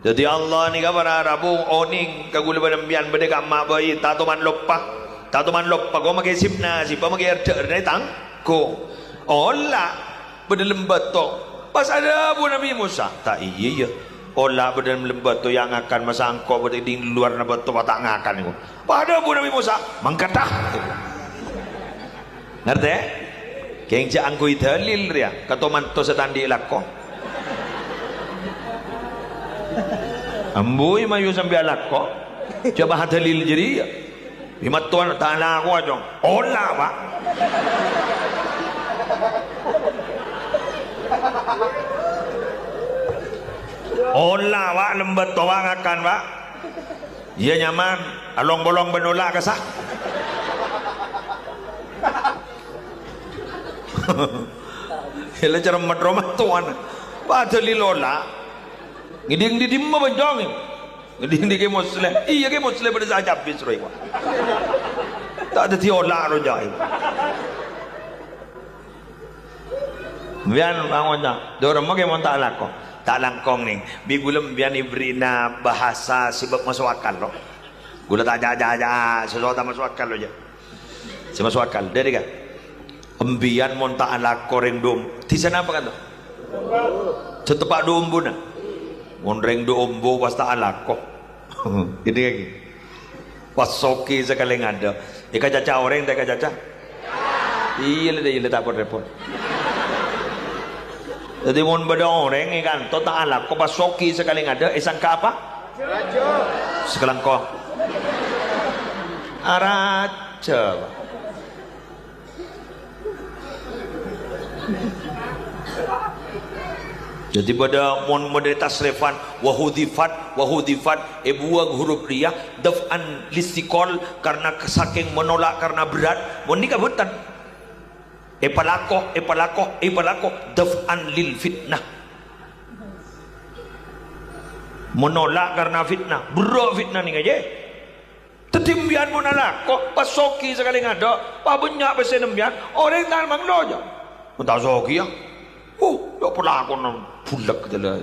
Jadi Allah ni kabar Rabu oning kagula badambian bade kamma bayi tatuman loppa ko magi sipna sipa magi erder ni tang ko ola bedalam bato pas ada Abu Nabi Musa tak iya ya ola bedalam lembato yang akan masangko bade di luar na bato tak ngakan ko pada Abu Nabi Musa mangkatah ngerti keng jang ko dalil dia katoman to setandi lakko amboi mayu sampai lakko coba dalil jadi ya Imat tuan tanah aku aja, olah pak. Olah pak lembat tuang akan pak. Ia nyaman, along bolong benolak kesah. Ia cermat rumah tuan, pada lilola. Ngiding di dimma benjong. Ngiding ke Muslim, iya ke Muslim pada saja habis roy. Tak ada tiola rojai. Bian bangun tak, dorong mau ke montak lakong, tak langkong ni. Bigulam bian ibrina bahasa sebab masuk akal lo. Gula tak jaja, sesuatu masuk akal lo je. Masuk akal, dari kan? Ambian montak lakong dom. Di sana apa kan tu? Setepak dom pun. Monreng do ombo pasta alako. Ini lagi. Pasoki sekali ngada. Ika caca orang tak caca. Iya tak repot. Jadi mon beda orang ikan to tak alako pasoki sekali ngada sangka apa? Sekelang ko. Araja. Jadi pada modalitas tasrifan wahudifat buang huruf riyah daf'an listikol karena saking menolak karena berat mon dikabutan epalako daf'an lil fitnah menolak karena fitnah berat fitnah ni aja tetimbian monalako pasoki sekali ngada pa banyak besenembian orang tak manglo aja entah soki ya tak pernah aku bulak gitu lah.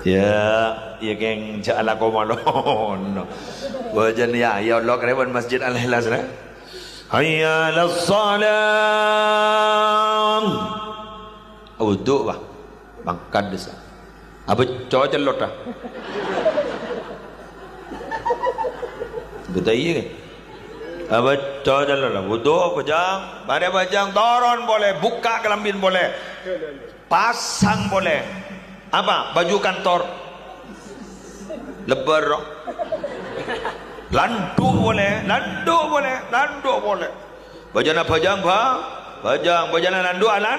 Ya geng jala ko malon. Wajan ya Allah kereban Masjid Al-Ikhlas lah. Hayya las-salam. Wudu bah. Makan desa. Apa coba celot dah. Betul iya kan? Betul adalah wudu pejang, pada pejang toron boleh, buka kelambin boleh, pasang boleh, apa baju kantor, lebar, landu boleh, bajana pejang bajana landu alan,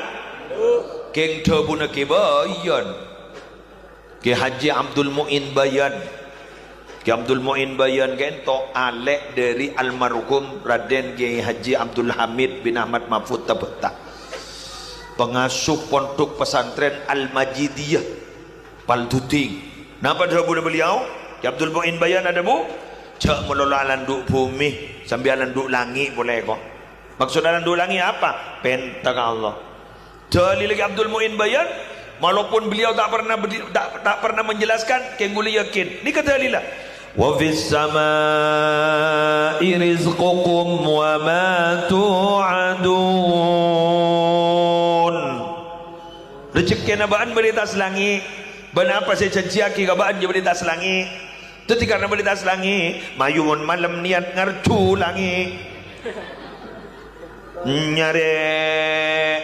keng tebuna kebayan, ke Haji Abdul Muin Bayan. Ki Abdul Muin Bayan gento alek dari almarhum Raden Kiai Haji Abdul Hamid bin Ahmad Mahfud Tabeta, pengasuh pondok pesantren Al-Majidiyah Palduting. Napa jawaban beliau? Ki Abdul Muin Bayan ada bu? Cak melola landuk bumi sambil landuk langit boleh kok. Maksud landuk langit apa? Pentang Allah. Dalil lagi Abdul Muin Bayan, walaupun beliau tak pernah menjelaskan, kenguli yakin. Ni kata dalilah. Wa fis samaa'i rizqukum wa ma tu'adun. Rezeki nabaan beri tas langit. Benapa saya caciaki kabaan je beri tas langit. Ketika nak beri tas langit, mayun malam niat ngartu langit. Nyare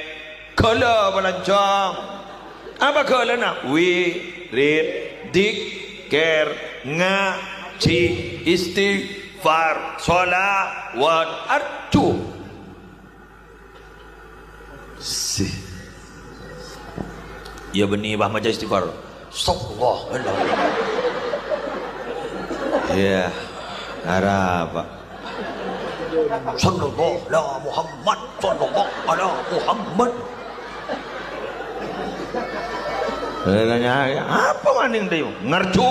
kala belancang. Apa kala nak? Wirid, dik, ker, ngaji, istighfar, sholawat, arju. Ya benih bah macam istighfar. Sallallahu alaihi wasallam. Ya, apa? Sallallahu ala Muhammad, sallallahu ala Muhammad. Nanya, apa maning dia? Ngerju.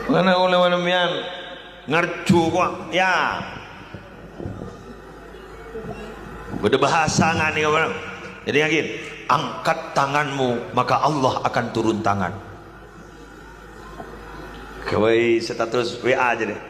Mana oleh mana mian ngercu kok ya. Beda bahasa ngani apa? Jadi yakin, angkat tanganmu maka Allah akan turun tangan. Kawai status WA aja deh.